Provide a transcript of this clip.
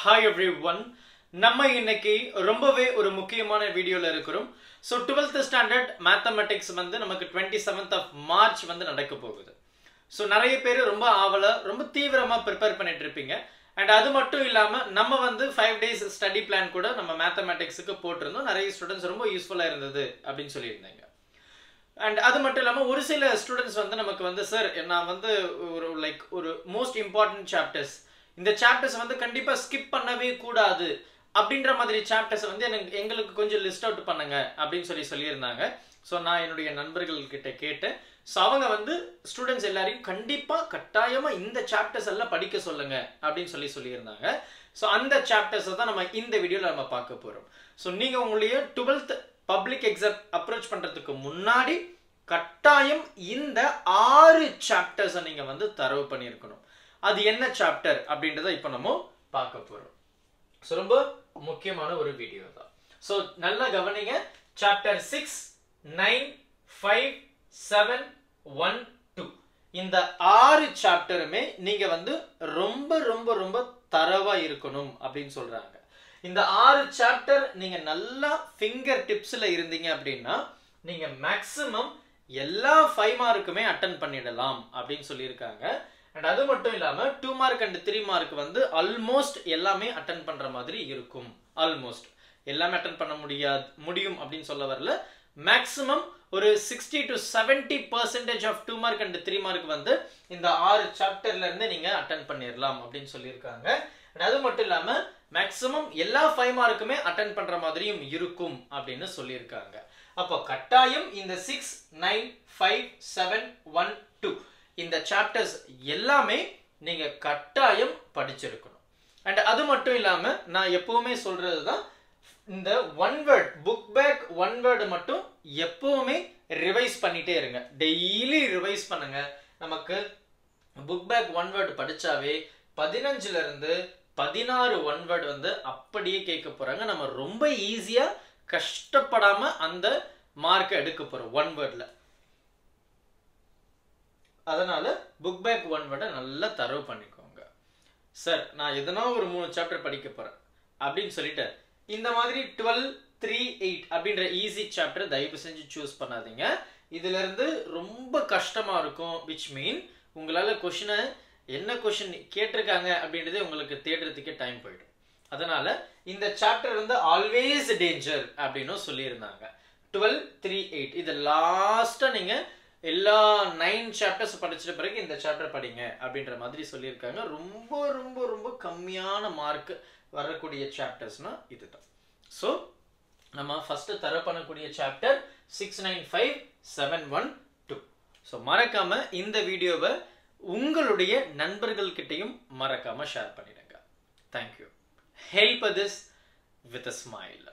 Hi everyone. நம்ம இன்னைக்கு ரொம்பவே ஒரு முக்கியமான வீடியோல இருக்கிறோம். So 12th standard mathematics வந்து நமக்கு 27th of March வந்து நடக்க போகுது. So நிறைய பேர் ரொம்ப ஆவலா ரொம்ப தீவிரமா prepare பண்ணிட்டு இருப்பீங்க. And அது மட்டும் இல்லாம நம்ம வந்து 5 days study plan கூட நம்ம mathematicsக்கு போட்டிருந்தோம். நிறைய ஸ்டூடண்ட்ஸ் ரொம்ப யூஸ்ஃபுல்லா இருந்தது அப்படினு சொல்லியிருந்தாங்க. And அது மட்டும் இல்லாம ஒரு சில ஸ்டூடண்ட்ஸ் வந்து நமக்கு வந்து சார் நான் வந்து ஒரு most important chapters இந்த சாப்டர்ஸ் வந்து கண்டிப்பா ஸ்கிப் பண்ணவே கூடாது அப்படின்ற மாதிரி சாப்டர்ஸ் வந்து எங்களுக்கு கொஞ்சம் லிஸ்ட் அவுட் பண்ணுங்க அப்படின்னு சொல்லியிருந்தாங்க. ஸோ நான் என்னுடைய நண்பர்கள் கிட்ட கேட்டேன். ஸோ அவங்க வந்து ஸ்டூடெண்ட்ஸ் எல்லாரையும் கண்டிப்பா கட்டாயமா இந்த சாப்டர்ஸ் எல்லாம் படிக்க சொல்லுங்க அப்படின்னு சொல்லியிருந்தாங்க. ஸோ அந்த சாப்டர்ஸை தான் நம்ம இந்த வீடியோல நம்ம பார்க்க போறோம். ஸோ நீங்க உங்களுடைய 12th பப்ளிக் எக்ஸாம் அப்ரோச் பண்றதுக்கு முன்னாடி கட்டாயம் இந்த 6 சாப்டர்ஸை நீங்க வந்து தரவு பண்ணியிருக்கணும். அது என்ன சாப்டர் அப்படின்றத இப்போ நம்ம பார்க்க போறோம். ஸோ ரொம்ப முக்கியமான ஒரு வீடியோ தான். ஸோ நல்லா கவனிங்க. சாப்டர் 6, 9, 5, 7, 1, 2 இந்த 6 சாப்டருமே நீங்க வந்து ரொம்ப ரொம்ப ரொம்ப தரவா இருக்கணும் அப்படின்னு சொல்றாங்க. இந்த 6 சாப்டர் நீங்க நல்லா ஃபிங்கர் டிப்ஸ்ல இருந்தீங்க அப்படின்னா நீங்க மேக்ஸிமம் எல்லா 5 மார்க்குமே அட்டன் பண்ணிடலாம் அப்படின்னு சொல்லியிருக்காங்க. அண்ட் அது மட்டும் இல்லாம 2 மார்க் அண்ட் 3 மார்க் வந்து ஆல்மோஸ்ட் எல்லாமே அட்டன் பண்ற மாதிரி இருக்கும். ஆல்மோஸ்ட் எல்லாமே அட்டன் பண்ண முடியும் அப்படின்னு சொல்ல வரல. மேக்ஸிமம் ஒரு 60 to 70% of 2 mark and 3 mark வந்து இந்த 6 சாப்டர்ல இருந்து நீங்க அட்டன் பண்ணிடலாம் அப்படின்னு சொல்லியிருக்காங்க. அது மட்டும் இல்லாம மேக்ஸிமம் எல்லா 5 மார்க்குமே அட்டன் பண்ற மாதிரியும் இருக்கும் அப்படின்னு சொல்லியிருக்காங்க. அப்போ கட்டாயம் இந்த 6, 9, 5, 7, 1, 2 இந்த சாப்டர்ஸ் எல்லாமே நீங்க கட்டாயம் படிச்சிருக்கணும். அண்ட் அது மட்டும் இல்லாம நான் எப்பவுமே சொல்றதுதான் இந்த one word book back one word மட்டும் எப்பவுமே ரிவைஸ் பண்ணிட்டே இருங்க. டெய்லி ரிவைஸ் பண்ணுங்க. நமக்கு புக் பேக் ஒன் வேர்டு படிச்சாவே 15ல இருந்து 16 ஒன் வேர்டு வந்து அப்படியே கேட்க போறாங்க. நம்ம ரொம்ப ஈஸியா கஷ்டப்படாம அந்த மார்க்கை எடுக்க போறோம் ஒன் வேர்ட்ல. அதனால புக் பேக் ஒன் வேர்டை நல்லா தரவு பண்ணிக்கோங்க. சார் நான் எதனா ஒரு 3 சாப்டர் படிக்க போறேன் அப்படின்னு சொல்லிட்டு இந்த மாதிரி 12, 3, 8 அப்படின்ற ஈஸி சாப்டர் தயவு செஞ்சு சூஸ் பண்ணாதீங்க. இதுல இருந்து ரொம்ப கஷ்டமா இருக்கும். விச் மீன் உங்களால கொஸ்டினை என்ன கொஸ்டின் கேட்டிருக்காங்க அப்படின்றதே உங்களுக்கு தேடுறதுக்கே டைம் போயிடும். அதனால இந்த சாப்டர் வந்து ஆல்வேஸ் டேஞ்சர் அப்படின்னு சொல்லியிருந்தாங்க. 12, 3, 8 இது லாஸ்டா நீங்க எல்லா 9 சாப்டர்ஸ் படிச்சிட்ட பிறகு இந்த சாப்டர் படிங்க அப்படின்ற மாதிரி சொல்லியிருக்காங்க. ரொம்ப ரொம்ப ரொம்ப கம்மியான மார்க் வரக்கூடிய சாப்டர்ஸ்னா இதுதான். ஸோ நம்ம ஃபர்ஸ்ட் தர பண்ணக்கூடிய சாப்டர் 6, 9, 5, 7, 1, 2. ஸோ மறக்காம இந்த வீடியோவை உங்களுடைய நண்பர்கள் கிட்டையும் மறக்காம ஷேர் பண்ணிடுங்க. Thank you. Help this with a smile.